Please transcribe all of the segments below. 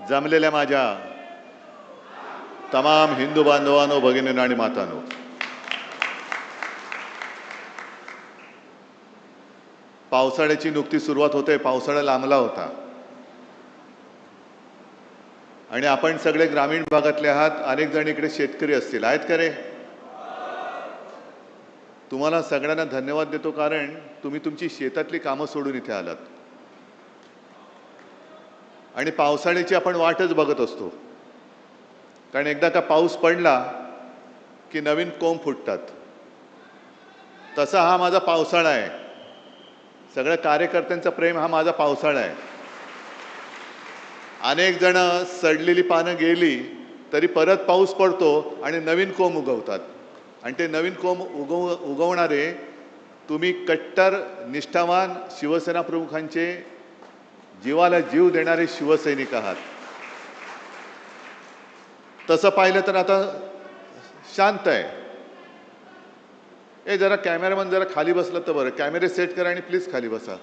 जमलेल्या माझ्या तमाम हिंदू बांधवांनो, भगिनींनो आणि मातांनो, पावसाळ्याची नुकती सुरुवात होते. पावसाळा लांबला होता आणि आपण सगळे ग्रामीण भागातले आहात. अनेक जण इकडे शेतकरी असतील, आहेत का रे? तुम्हाला सगळ्यांना धन्यवाद देतो, कारण तुम्ही तुमची शेतातली कामं सोडून इथे आलात आणि पावसाळ्याची आपण वाटच बघत असतो. कारण एकदा का पाऊस पडला की नवीन कोंब फुटतात. तसा हा माझा पावसाळा आहे. सगळ्या कार्यकर्त्यांचा प्रेम हा माझा पावसाळा आहे. अनेक जण सडलेली पानं गेली तरी परत पाऊस पडतो आणि नवीन कोंब उगवतात. आणि ते नवीन कोंब उगवणारे तुम्ही कट्टर निष्ठावान शिवसेना प्रमुखांचे जीवाला जीव देणारे शिवसैनिक आहात. तसं पाहिलं तर आता शांत आहे. जरा कॅमेरामन जरा खाली बसला तर बरं. कॅमेरे सेट करा आणि प्लीज खाली बसा.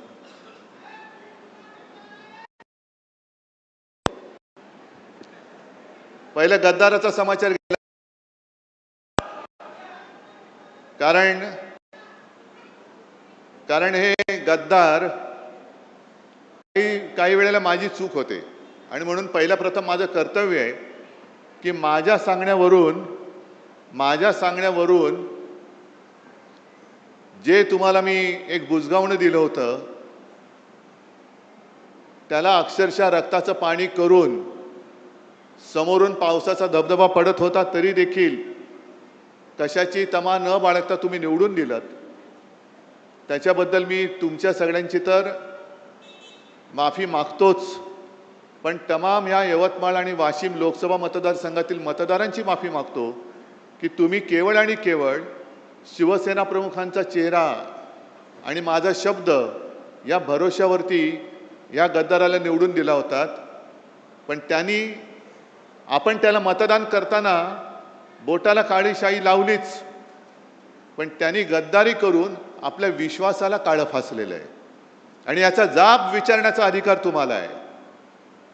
पहिल्या गद्दाराचा समाचार गेला, कारण हे गद्दार काही वेळेला माझी चूक होते आणि म्हणून पहिला प्रथम माझं कर्तव्य आहे की माझ्या सांगण्यावरून जे तुम्हाला मी एक बुजगावणं दिलं होतं त्याला अक्षरशः रक्ताचं पाणी करून समोरून पावसाचा धबधबा पडत होता तरी देखील कशाची तमा न बाळगता तुम्ही निवडून दिलात. त्याच्याबद्दल मी तुमच्या सगळ्यांची तर माफी मागतोच, पण तमाम या यवतमाळ आणि वाशिम लोकसभा मतदारसंघातील मतदारांची माफी मागतो की तुम्ही केवळ आणि केवळ शिवसेना प्रमुखांचा चेहरा आणि माझा शब्द या भरोश्यावरती या गद्दाराला निवडून दिला होता. पण आपण त्याला मतदान करताना बोटाला काळी शाई लावलीच, पण त्यांनी गद्दारी करून आपल्या विश्वासाला काळं फासलेलं आहे आणि याचा जाब विचारण्याचा अधिकार तुम्हाला आहे.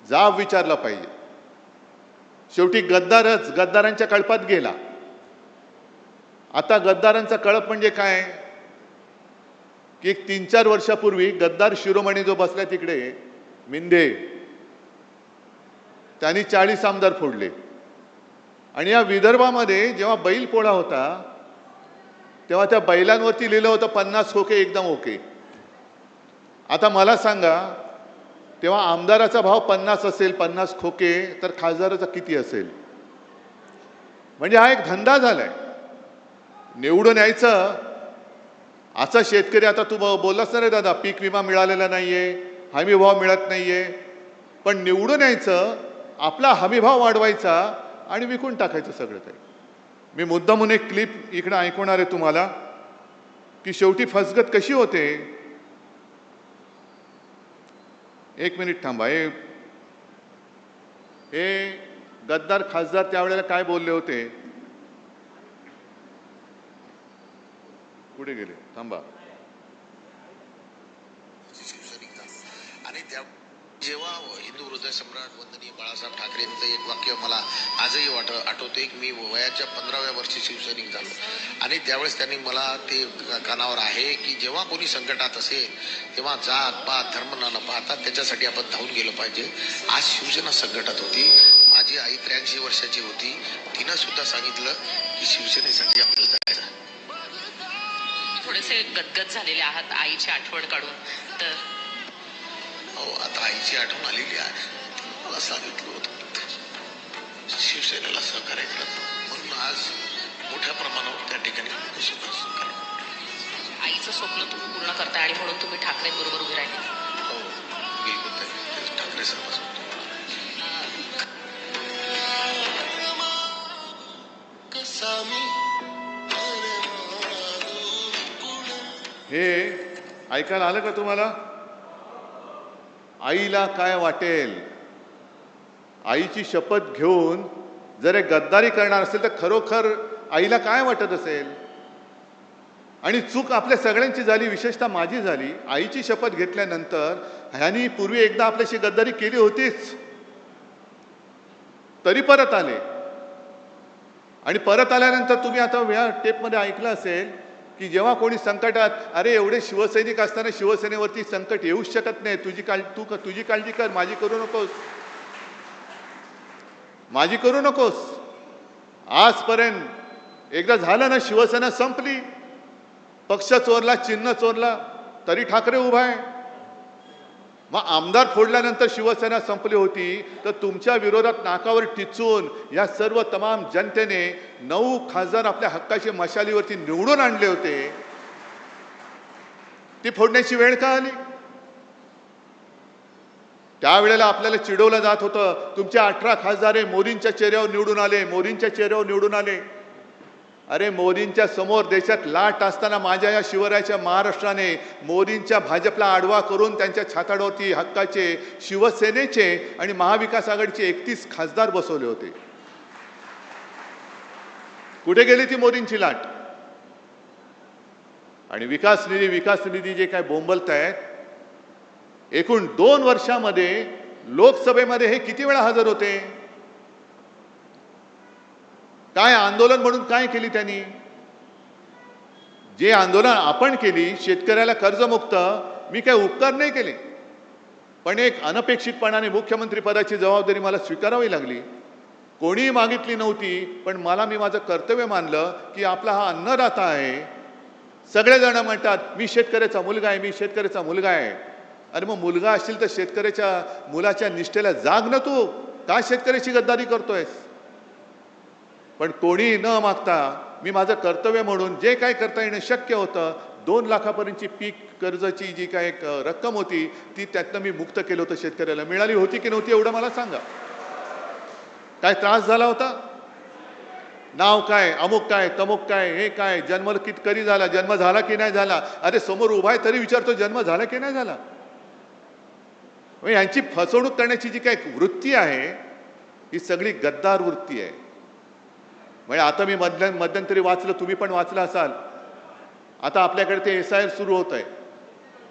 जाब विचारला पाहिजे. शेवटी गद्दारच गद्दारांच्या कळपात गेला. आता गद्दारांचा कळप म्हणजे काय की 3-4 वर्षापूर्वी गद्दार शिरोमणी जो बसलाय तिकडे मिंदे, त्यांनी 40 आमदार फोडले. आणि या विदर्भामध्ये जेव्हा बैल पोळा होता तेव्हा त्या बैलांवरती लिहिलं होतं 50 खोके एकदम ओके. आता मला सांगा, तेव्हा आमदाराचा भाव 50 असेल, 50 खोके, तर खासदाराचा किती असेल? म्हणजे हा एक धंदा झालाय. निवडून यायचं. असा शेतकरी, आता तू बोललास ना रे दादा, पीक विमा मिळालेला नाहीये, हमी भाव मिळत नाहीये, पण निवडून यायचं, आपला हमी भाव वाढवायचा आणि विकून टाकायचं सगळं काही. मी मुद्दामून एक क्लिप इकडे ऐकवणार आहे तुम्हाला की शेवटी फसगत कशी होते. एक मिनिट थांबा. हे गद्दार खासदार त्यावेळेला काय बोलले होते, कुठे गेले? थांबा. आणि त्या जेव्हा हिंदू हृदय सम्राट वंदनीय बाळासाहेब ठाकरेंचं एक वाक्य मला आजही आठवते की मी वयाच्या 15व्या वर्षी शिवसैनिक झालो आणि त्यावेळेस त्यांनी मला ते कानावर आहे की जेव्हा कोणी संकटात असेल तेव्हा जात पात धर्म न पाहता त्याच्यासाठी आपण धावून गेलो पाहिजे. आज शिवसेना संकटात होती. माझी आई 83 वर्षाची होती. तिनं सुद्धा सांगितलं की शिवसेनेसाठी आपल्याला जायचं. थोडेसे गदगद झालेले आहात आईची आठवण काढून. तर आता आईची आठवण आलेली आहे. मला सांगितलं होतं शिवसेनेला सहकार्य केलं म्हणून आज मोठ्या प्रमाणावर त्या ठिकाणी आईचं स्वप्न तुम्ही पूर्ण करताय आणि म्हणून तुम्ही ठाकरेंबरोबर उभे राहिले. हो, बिलकुल. ठाकरे सर्व हे ऐकायला आलं का तुम्हाला? आईला काय वाटेल? आईची शपथ घेऊन जर एक गद्दारी करणार असेल तर खरोखर आईला काय वाटत असेल? आणि चूक आपल्या सगळ्यांची झाली, विशेषतः माझी झाली. आईची शपथ घेतल्यानंतर ह्यांनी पूर्वी एकदा आपल्याशी गद्दारी केली होतीच. तरी परत आले. आणि परत आल्यानंतर तुम्ही आता या टेपमध्ये ऐकलं असेल की जेव्हा कोणी संकटात, अरे एवढे शिवसैनिक असताना शिवसेनेवरती संकट येऊच शकत नाही, तुझी काळजी कर, माझी करू नकोस, माझी करू नकोस. आजपर्यंत एकदा झालं ना, शिवसेना संपली, पक्ष चोरला, चिन्ह चोरला, तरी ठाकरे उभा आहे. मग आमदार फोडल्यानंतर शिवसेना संपली होती, तर तुमच्या विरोधात नाकावर टिचून या सर्व तमाम जनतेने 9 खासदार आपल्या हक्काच्या मशालीवरती निवडून आणले होते. ती फोडण्याची वेळ का आली? त्यावेळेला आपल्याला चिडवलं जात होतं, तुमचे 18 खासदार मोदींच्या चेहऱ्यावर निवडून आले, मोदींच्या चेहऱ्यावर निवडून आले. अरे मोदींच्या समोर देशात लाट असताना माझ्या या शिवरायाच्या महाराष्ट्राने मोदींच्या भाजपला आडवा करून त्यांच्या छाताडावरती हक्काचे शिवसेनेचे आणि महाविकास आघाडीचे 31 खासदार बसवले होते. कुठे गेली ती मोदींची लाट? आणि विकास निधी जे काय बोंबलतायत, एकूण 2 वर्षामध्ये लोकसभेमध्ये हे किती वेळा हजर होते? काय आंदोलन म्हणून काय केली त्यांनी? जे आंदोलन आपण केली, शेतकऱ्याला कर्जमुक्त, मी काय उपकार नाही केले, पण एक अनपेक्षितपणाने मुख्यमंत्री पदाची जबाबदारी मला स्वीकारावी लागली. कोणी मागितली नव्हती, पण मी माझं कर्तव्य मानलं की आपला हा अन्नदाता आहे. सगळेजण म्हणतात मी शेतकऱ्याचा मुलगा आहे, मी शेतकऱ्याचा मुलगा आहे. अरे मग मुलगा असशील तर शेतकऱ्याच्या मुलाच्या निष्ठेला जाग न, तू का शेतकऱ्याची गद्दारी करतोयस? पण कोणी न मागता मी माझं कर्तव्य म्हणून जे काय करता येणं शक्य होतं, 2 लाखापर्यंतची पीक कर्जाची जी काय रक्कम होती ती त्यातनं मी मुक्त केलं होतं. शेतकऱ्याला मिळाली होती की नव्हती एवढं मला सांगा. काय त्रास झाला होता? नाव काय, अमुक काय, तमुक काय, हे काय, जन्म कधी झाला, जन्म झाला की नाही झाला? अरे समोर उभा आहे तरी विचारतो जन्म झाला की नाही झाला. यांची फसवणूक करण्याची जी काय वृत्ती आहे ही सगळी गद्दार वृत्ती आहे. म्हणजे आता मी मध्यंतरी वाचलं, तुम्ही पण वाचलं असाल, आता आपल्याकडे ते SIR सुरू होत आहे.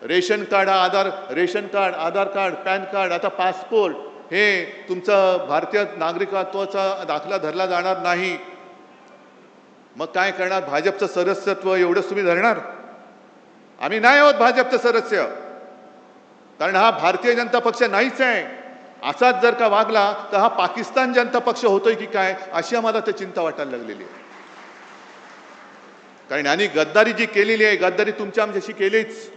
रेशन कार्ड, आधार कार्ड, पॅन कार्ड, आता पासपोर्ट, हे तुमचं भारतीय नागरिकत्वाचा दाखला धरला जाणार नाही. मग काय करणार? भाजपचं सदस्यत्व एवढंच तुम्ही धरणार? आम्ही नाही आहोत भाजपचं सदस्य, कारण हा भारतीय जनता पक्ष नाहीच आहे. असाच जर का वागला तर हा पाकिस्तान जनता पक्ष होतोय की काय, अशी आम्हाला ते चिंता वाटायला लागलेली आहे. कारण यांनी गद्दारी जी केलेली आहे, गद्दारी तुमच्या आमच्याशी केलीच.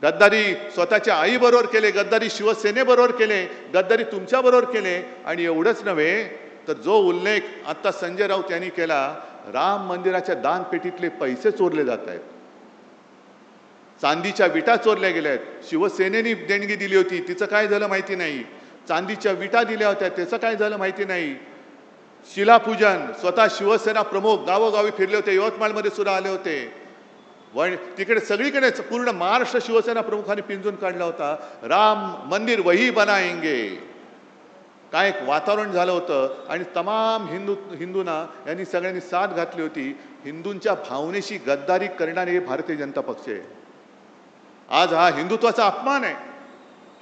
गद्दारी स्वतःच्या आईबरोबर केले, गद्दारी शिवसेनेबरोबर केले, गद्दारी तुमच्याबरोबर केले. आणि एवढंच नव्हे तर जो उल्लेख आता संजय राऊत यांनी केला, राम मंदिराच्या दानपेटीतले पैसे चोरले जात आहेत, चांदीच्या विटा चोरल्या गेल्या आहेत. शिवसेनेने देणगी दिली होती, तिचं काय झालं माहिती नाही. चांदीच्या विटा दिल्या होत्या, त्याचं काय झालं माहिती नाही. शिलापूजन, स्वतः शिवसेना प्रमुख गावोगावी फिरले होते, यवतमाळमध्ये सुद्धा आले होते. तिकडे सगळीकडे पूर्ण महाराष्ट्र शिवसेना प्रमुखांनी पिंजून काढला होता. राम मंदिर वही बनाएंगे, काय एक वातावरण झालं होतं. आणि तमाम हिंदूंना यांनी सगळ्यांनी साथ घातली होती. हिंदूंच्या भावनेशी गद्दारी करणारे हे भारतीय जनता पक्ष आहे. आज हा हिंदुत्वाचा अपमान आहे.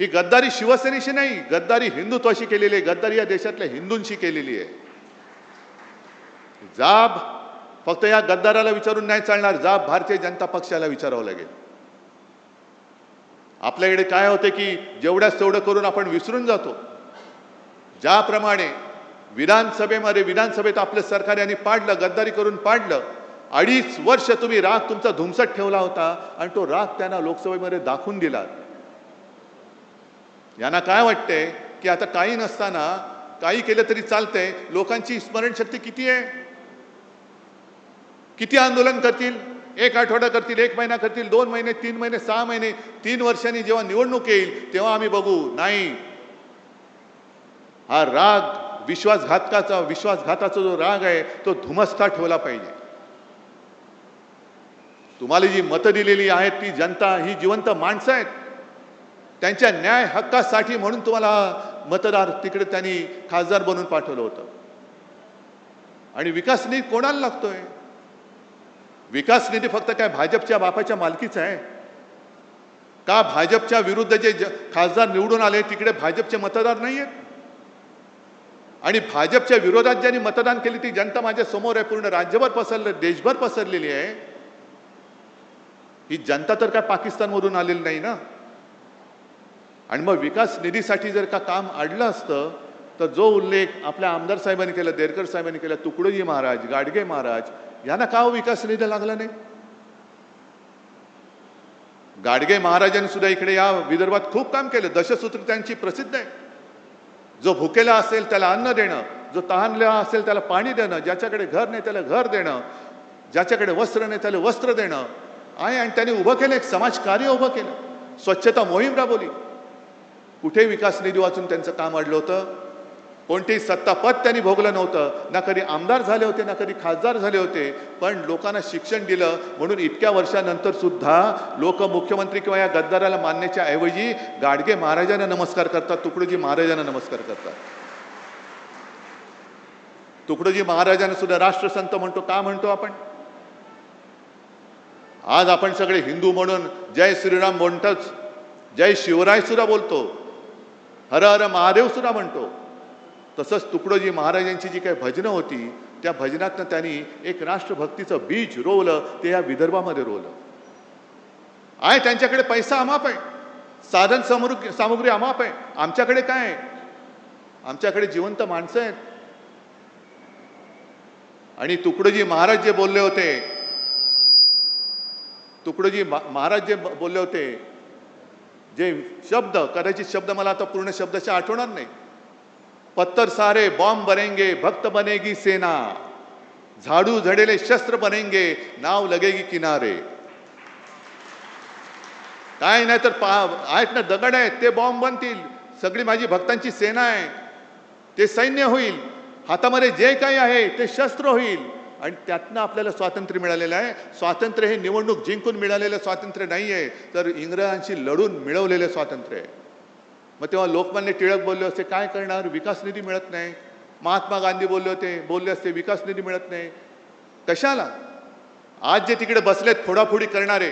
ही गद्दारी शिवसेनेशी नाही, गद्दारी हिंदुत्वाशी केलेली आहे, गद्दारी या देशातल्या हिंदूंशी केलेली आहे. जाब फक्त या गद्दाराला विचारून नाही चालणार, जाब भारतीय जनता पक्षाला विचारावं लागेल. आपल्याकडे काय होते की जेवढ्याच तेवढं करून आपण विसरून जातो. ज्याप्रमाणे विधानसभेत आपलं सरकार यांनी पाडलं, गद्दारी करून पाडलं. 2.5 वर्ष तुम्ही राग तुमचा धुमसट ठेवला होता आणि तो राग त्यांना लोकसभेमध्ये दाखवून दिला. यांना काय वाटतंय की आता काही नसताना काही केलं तरी चालतंय. लोकांची स्मरणशक्ती किती आहे? किती आंदोलन करतील? 1 आठवडा करतील, 1 महिना करतील, 2 महिने, 3 महिने, 6 महिने, 3 वर्षांनी जेव्हा निवडणूक येईल तेव्हा आम्ही बघू. नाही, हा राग विश्वासघाताचा जो राग आहे तो धुमसता ठेवला पाहिजे. तुम्हाला जी मतं दिलेली आहेत ती जनता ही जिवंत माणसं आहेत. त्यांच्या न्याय हक्कासाठी म्हणून तुम्हाला मतदार तिकडे त्यांनी खासदार बनवून पाठवलं होतं. आणि विकास निधी कोणाला लागतोय? विकास निधी फक्त काय भाजपच्या बापाच्या मालकीचा आहे का? भाजपच्या विरुद्ध जे खासदार निवडून आले तिकडे भाजपचे मतदार नाही आहेत? आणि भाजपच्या विरोधात ज्यांनी मतदान केली ती जनता माझ्या समोर आहे, पूर्ण राज्यभर पसरलं, देशभर पसरलेली आहे. ही जनता तर काय पाकिस्तानमधून आलेली नाही ना. आणि मग विकास निधीसाठी जर का काम अडलं असतं तर जो उल्लेख आपल्या आमदार साहेबांनी केला, देरकर साहेबांनी केला, तुकडोजी महाराज, गाडगे महाराज यांना का विकास निधी लागला नाही? गाडगे महाराजांनी सुद्धा इकडे या विदर्भात खूप काम केलं. दशसूत्र त्यांची प्रसिद्ध आहे. जो भुकेला असेल त्याला अन्न देणं, जो तहानला असेल त्याला पाणी देणं, ज्याच्याकडे घर नाही त्याला घर देणं, ज्याच्याकडे वस्त्र नाही त्याला वस्त्र देणं आहे. आणि त्यांनी उभं केलं, एक समाजकार्य उभं केलं, स्वच्छता मोहीम राबवली. कुठे विकास निधी वाचून त्यांचं काम अडलं होतं? कोणतेही सत्तापद त्यांनी भोगलं नव्हतं. ना कधी आमदार झाले होते, ना कधी खासदार झाले होते. पण लोकांना शिक्षण दिलं म्हणून इतक्या वर्षानंतर सुद्धा लोक मुख्यमंत्री किंवा या गद्दाराला मानण्याच्या ऐवजी गाडगे महाराजांना नमस्कार करतात, तुकडोजी महाराजांना नमस्कार करतात. तुकडोजी महाराजांना सुद्धा राष्ट्रसंत म्हणतो. का म्हणतो आपण? आज आपण सगळे हिंदू म्हणून जय श्रीराम म्हणतोच, जय शिवराय सुद्धा बोलतो, हर हर महादेव सुद्धा म्हणतो. तसंच तुकडोजी महाराजांची जी काही भजनं होती त्या भजनातनं त्यांनी एक राष्ट्रभक्तीचं बीज रोवलं, ते या विदर्भामध्ये रोवलं आहे. त्यांच्याकडे पैसा अमाप आहे, साधन सामुग्री अमाप आहे. आमच्याकडे काय आहे? आमच्याकडे जिवंत माणसं आहेत. आणि तुकडोजी महाराज जे बोलले होते, तुकडोजी महाराज जे बोलले होते, जे शब्द, कदाचित शब्द मला आता पूर्ण शब्दाच्या आठवणार नाही. पत्थर सारे बॉम्ब बनेंगे, भक्त बनेगी सेना, झाडू झडेले शस्त्र बनेंगे, नाव लगेगी किनारे. काय नाही तर आहेत ना, दगड आहेत ते बॉम्ब बनतील. सगळी माझी भक्तांची सेना आहे, ते सैन्य होईल. हातामध्ये जे काही आहे ते शस्त्र होईल. आणि त्यातनं आपल्याला स्वातंत्र्य मिळालेलं आहे. स्वातंत्र्य हे निवडणूक जिंकून मिळालेलं स्वातंत्र्य नाही आहे, तर इंग्रजांशी लढून मिळवलेलं स्वातंत्र्य आहे. मग तेव्हा लोकमान्य टिळक बोलले असते, काय करणार, विकास निधी मिळत नाही. महात्मा गांधी बोलले असते, विकास निधी मिळत नाही. कशाला? आज जे तिकडे बसलेत फोडाफोडी करणारे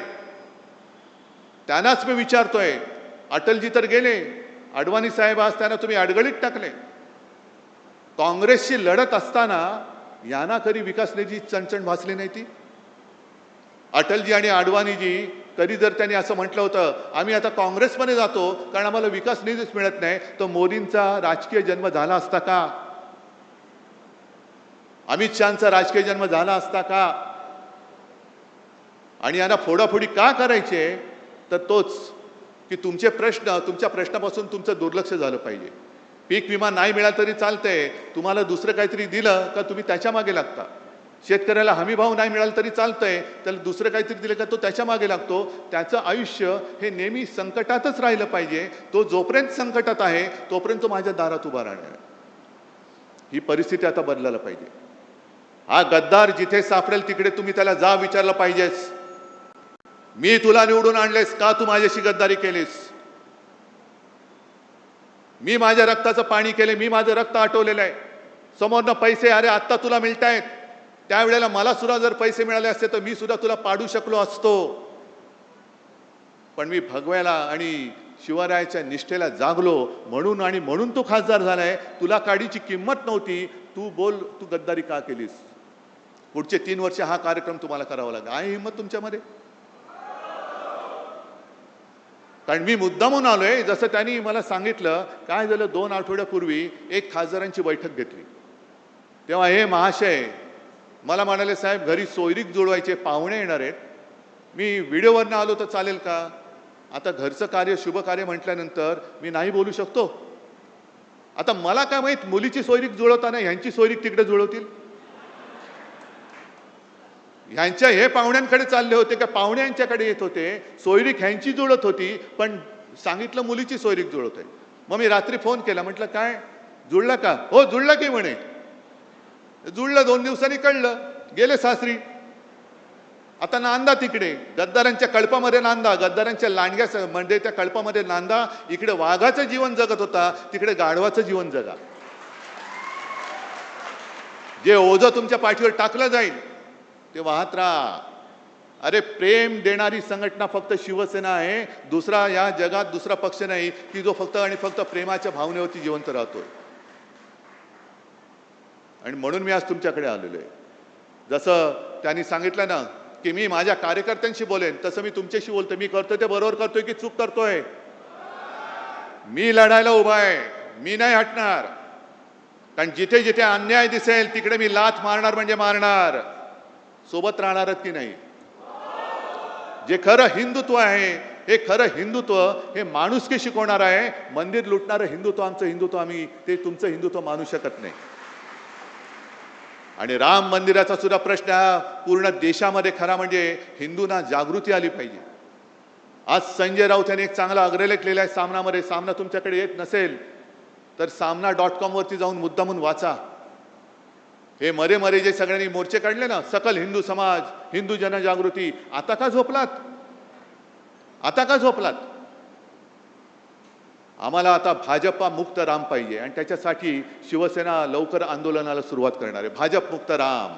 त्यांनाच मी विचारतोय. अटलजी तर गेले, अडवाणी साहेब आज त्यांना तुम्ही अडगळीत टाकले. काँग्रेसशी लढत असताना यांना कधी विकास निधी चणचण भासली नाही ती? अटलजी आणि अडवाणीजी कधी जर त्यांनी असं म्हटलं होतं आम्ही आता काँग्रेसमध्ये जातो कारण आम्हाला विकास निधीच मिळत नाही, तर मोदींचा राजकीय जन्म झाला असता का? अमित शहाचा राजकीय जन्म झाला असता का? आणि यांना फोडाफोडी का करायचे? तर तोच की तुमच्या प्रश्नापासून तुमचं दुर्लक्ष झालं पाहिजे. पीक विमा नाही मिळाला तरी चालतंय, तुम्हाला दुसरं काहीतरी दिलं का तुम्ही त्याच्या मागे लागता. शेतकऱ्याला हमी भाव नाही मिळाला तरी चालतंय, त्याला दुसरं काहीतरी दिलं का तो त्याच्या मागे लागतो. त्याचं आयुष्य हे नेहमी संकटातच राहिलं पाहिजे. तो जोपर्यंत संकटात आहे तोपर्यंत तो माझ्या दारात उभा राहणार. ही परिस्थिती आता बदलायला पाहिजे. हा गद्दार जिथे सापडेल तिकडे तुम्ही त्याला जा विचारलं पाहिजेस, मी तुला निवडून आणलेस का, तू माझ्याशी गद्दारी केलीस? मी माझ्या रक्ताचं पाणी केले, मी माझं रक्त आटवलेलं आहे. समोरनं पैसे अरे आत्ता तुला मिळतायत, त्यावेळेला मला सुद्धा जर पैसे मिळाले असते तर मी सुद्धा तुला पाडू शकलो असतो. पण मी भगव्याला आणि शिवरायाच्या निष्ठेला जागलो म्हणून, आणि म्हणून तू खासदार झालाय. तुला काडीची किंमत नव्हती. तू बोल, तू गद्दारी का केलीस? पुढचे 3 वर्ष हा कार्यक्रम तुम्हाला करावा लागेल. आहे हिंमत तुमच्यामध्ये? कारण मी मुद्दामून आलोय. जसं त्यांनी मला सांगितलं, काय झालं 2 आठवड्यापूर्वी एक खासदारांची बैठक घेतली, तेव्हा हे महाशय मला म्हणाले, साहेब घरी सोयरीक जुळवायचे, पाहुणे येणार आहेत, मी व्हिडिओवरनं आलो तर चालेल का? आता घरचं कार्य शुभ कार्य म्हटल्यानंतर मी नाही बोलू शकतो. आता मला काय माहित, मुलीची सोयरीक जुळवताना ह्यांची सोयरीक तिकडे जुळवतील. ह्यांच्या हे पाहुण्यांकडे चालले होते का पाहुणे यांच्याकडे येत होते? सोयरीक ह्यांची जुळत होती, पण सांगितलं मुलीची सोयरीक जुळत आहे. मग मी रात्री फोन केला, म्हटलं काय जुळला का? हो जुळला की म्हणे. जुळलं. 2 दिवसांनी कळलं, गेले सासरी. आता नांदा तिकडे गद्दारांच्या कळपामध्ये नांदा, गद्दारांच्या लांडग्या म्हणजे त्या कळपामध्ये नांदा. इकडे वाघाचं जीवन जगत होता, तिकडे गाढवाचं जीवन जगा. जे ओझं तुमच्या पाठीवर टाकलं जाईल ते वाहत राहा. अरे प्रेम देणारी संघटना फक्त शिवसेना आहे. दुसरा या जगात दुसरा पक्ष नाही की जो फक्त आणि फक्त प्रेमाच्या भावनेवरती जिवंत राहतोय. आणि म्हणून मी आज तुमच्याकडे आलेलो आहे. जसं त्यांनी सांगितलं ना की मी माझ्या कार्यकर्त्यांशी बोलेन, तसं मी तुमच्याशी बोलतो. मी करतोय ते बरोबर करतोय की चूक करतोय? मी लढायला उभा आहे, मी नाही हटणार. कारण जिथे जिथे अन्याय दिसेल तिकडे मी लाथ मारणार म्हणजे मारणार. सोबत राहणारच की नाही? जे खरं हिंदुत्व आहे, हे खरं हिंदुत्व हे माणुसकी शिकवणार आहे. मंदिर लुटणारं हिंदुत्व आमचं हिंदुत्व आम्ही ते तुमचं हिंदुत्व मानू शकत नाही. आणि राम मंदिराचा सुद्धा प्रश्न हा पूर्ण देशामध्ये खरा म्हणजे हिंदूंना जागृती आली पाहिजे. आज संजय राऊत यांनी एक चांगला अग्रलेख लिहिला आहे सामनामध्ये. सामना तुमच्याकडे येत नसेल तर सामना.com वरती जाऊन मुद्दामून वाचा. हे मरे मरे जे सगळ्यांनी मोर्चे काढले ना, सकल हिंदू समाज, हिंदू जनजागृती, आता का झोपलात? आता का झोपलात? आम्हाला आता भाजपा मुक्त राम पाहिजे आणि त्याच्यासाठी शिवसेना लवकर आंदोलनाला सुरुवात करणार आहे. भाजप मुक्त राम,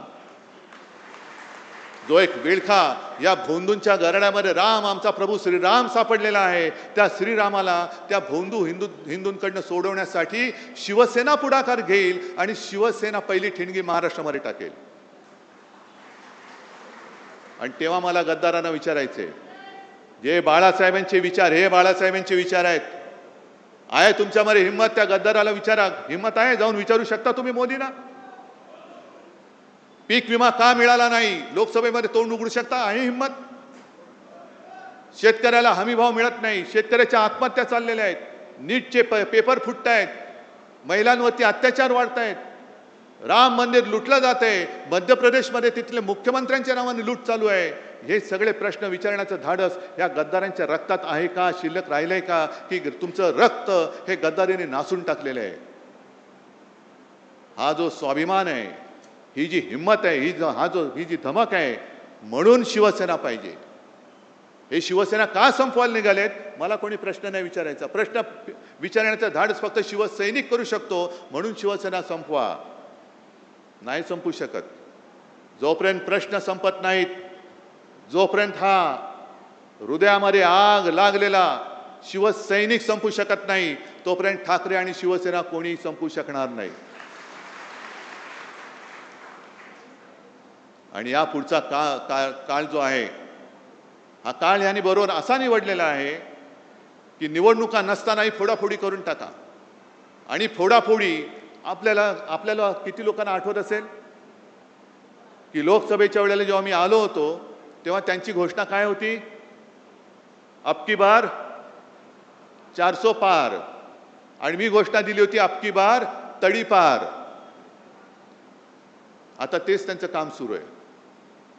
जो एक विळखा या भोंदूंच्या गरड्यामध्ये राम आमचा प्रभू श्रीराम सापडलेला आहे, त्या श्रीरामाला त्या भोंदू हिंदूंकडनं सोडवण्यासाठी शिवसेना पुढाकार घेईल आणि शिवसेना पहिली ठिणगी महाराष्ट्रामध्ये टाकेल. आणि तेव्हा मला गद्दारांना विचारायचे, जे बाळासाहेबांचे विचार हे बाळासाहेबांचे विचार आहेत, आहे तुमच्यामध्ये हिंमत? त्या गद्दाराला विचारा, हिंमत आहे? जाऊन विचारू शकता तुम्ही मोदींना? पीक विमा का मिळाला नाही लोकसभेमध्ये तोंड उघडू शकता? आहे हिंमत? शेतकऱ्याला हमी भाव मिळत नाही, शेतकऱ्याच्या आत्महत्या चाललेल्या आहेत, नीटचे पेपर फुटत आहेत, महिलांवरती अत्याचार वाढत आहेत, राम मंदिर लुटलं जात आहे, मध्य प्रदेशमध्ये तिथले मुख्यमंत्र्यांच्या नावाने लूट चालू आहे. हे सगळे प्रश्न विचारण्याचं धाडस या गद्दारांच्या रक्तात आहे का, शिल्लक राहिलंय का, की तुमचं रक्त हे गद्दारीने नासून टाकलेलं आहे? हा जो स्वाभिमान आहे, ही जी हिंमत आहे, ही जी धमक आहे, म्हणून शिवसेना पाहिजे. हे शिवसेना का संपवायला निघालेत मला कोणी प्रश्न नाही विचारायचा. प्रश्न विचारण्याचं धाडस फक्त शिवसैनिक करू शकतो. म्हणून शिवसेना संपवा. नाही संपू शकत. जोपर्यंत प्रश्न संपत नाहीत, जोपर्यंत हा हृदयामध्ये आग लागलेला शिवसैनिक संपू शकत नाही, तोपर्यंत ठाकरे आणि शिवसेना कोणी संपू शकणार नाही. आणि या पुढचा काळ जो आहे, हा काळ यांनी बरोबर असा निवडलेला आहे की निवडणुका नसतानाही फोडाफोडी करून टाका. आणि फोडाफोडी आपल्याला किती लोकांना आठवत असेल की लोकसभेच्या वेळेला जेव्हा मी आलो होतो तेव्हा त्यांची घोषणा काय होती? अब की बार 400 पार. आणि मी घोषणा दिली होती अब की बार तडीपार. आता तेच त्यांचं काम सुरू आहे.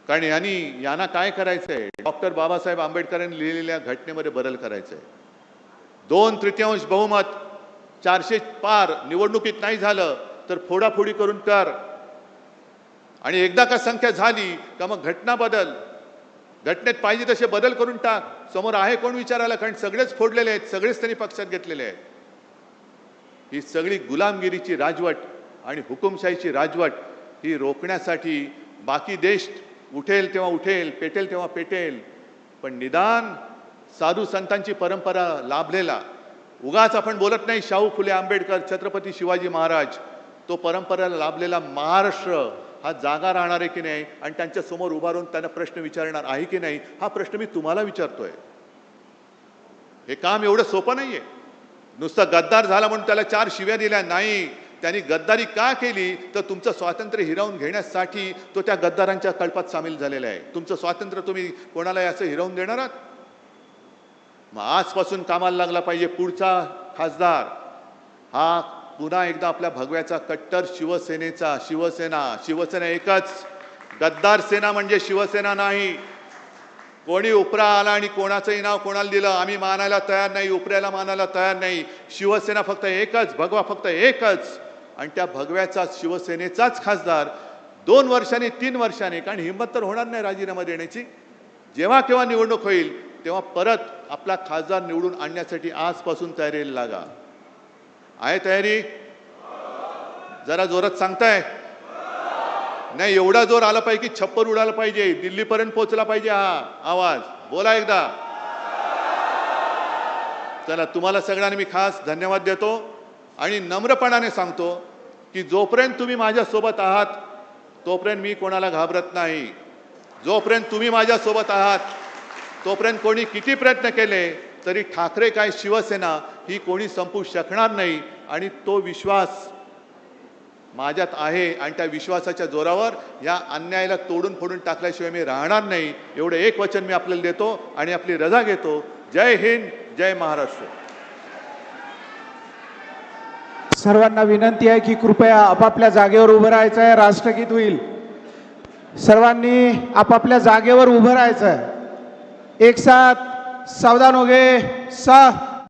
कारण यांना काय करायचंय? डॉक्टर बाबासाहेब आंबेडकरांनी लिहिलेल्या घटनेमध्ये बदल करायचा आहे. 2/3 बहुमत 400 पार निवडणुकीत नाही झालं तर फोडाफोडी करून कर. आणि एकदा का संख्या झाली का मग घटना बदल, घटनेत पाहिजे तसे बदल करून टाक. समोर आहे कोण विचारायला? कारण सगळेच फोडलेले आहेत, सगळेच त्यांनी पक्षात घेतलेले आहेत. ही सगळी गुलामगिरीची राजवट आणि हुकुमशाहीची राजवट ही रोखण्यासाठी बाकी देश उठेल तेव्हा उठेल, पेटेल तेव्हा पेटेल, पण निदान साधू संतांची परंपरा लाभलेला, उगाच आपण बोलत नाही शाहू फुले आंबेडकर, छत्रपती शिवाजी महाराज, तो परंपरेला लाभलेला महाराष्ट्र हा जागा राहणार आहे की नाही आणि त्यांच्या समोर उभा राहून त्यांना प्रश्न विचारणार आहे की नाही, हा प्रश्न मी तुम्हाला विचारतोय. हे काम एवढं सोपं नाहीये. नुसतं गद्दार झाला म्हणून त्याला 4 शिव्या दिल्या नाही. त्यांनी गद्दारी का केली तर तुमचं स्वातंत्र्य हिरावून घेण्यासाठी तो त्या गद्दारांच्या कळपात सामील झालेला आहे. तुमचं स्वातंत्र्य तुम्ही कोणाला असं हिरावून देणार आहात? मग आजपासून कामाला लागला पाहिजे पुढचा खासदार हा पुन्हा एकदा आपल्या भगव्याचा कट्टर शिवसेना एकच. गद्दार सेना म्हणजे शिवसेना नाही. कोणी उपरा आला आणि कोणाचंही नाव कोणाला दिलं आम्ही मानायला तयार नाही, उपऱ्याला मानायला तयार नाही. शिवसेना फक्त एकच, भगवा फक्त एकच. आणि त्या भगव्याचा शिवसेनेचाच खासदार 2 वर्षांनी 3 वर्षांनी, कारण हिंमत तर होणार नाही राजीनामा देण्याची, जेव्हा केव्हा निवडणूक होईल तेव्हा परत आपला खासदार निवडून आणण्यासाठी आजपासून तयारीला लागा. आहे तयारी? जरा जोरात सांगताय? नाही, एवढा जोर आला पाहिजे की छप्पर उडाला पाहिजे, दिल्लीपर्यंत पोहोचला पाहिजे हा आवाज. बोला एकदा. चला, तुम्हाला सगळ्यांना मी खास धन्यवाद देतो आणि नम्रपणाने सांगतो की की जोपर्यंत तुम्ही माझ्यासोबत आहात तोपर्यंत मी कोणाला घाबरत नाही. जोपर्यंत तुम्ही माझ्यासोबत आहात तोपर्यंत कोणी किती प्रयत्न केले तरी ठाकरे काय शिवसेना ही कोणी संपू शकणार नाही. आणि तो विश्वास माझ्यात आहे आणि त्या विश्वासाच्या जोरावर या अन्यायाला तोडून फोडून टाकल्याशिवाय मी राहणार नाही. एवढं एक वचन मी आपल्याला देतो आणि आपली रजा घेतो. जय हिंद, जय महाराष्ट्र. सर्वांना विनंती आहे की कृपया आपापल्या जागेवर उभं राहायचं आहे. राष्ट्रगीत होईल. सर्वांनी आपापल्या जागेवर उभं राहायचं आहे. एक साथ सावधान हो गए. 6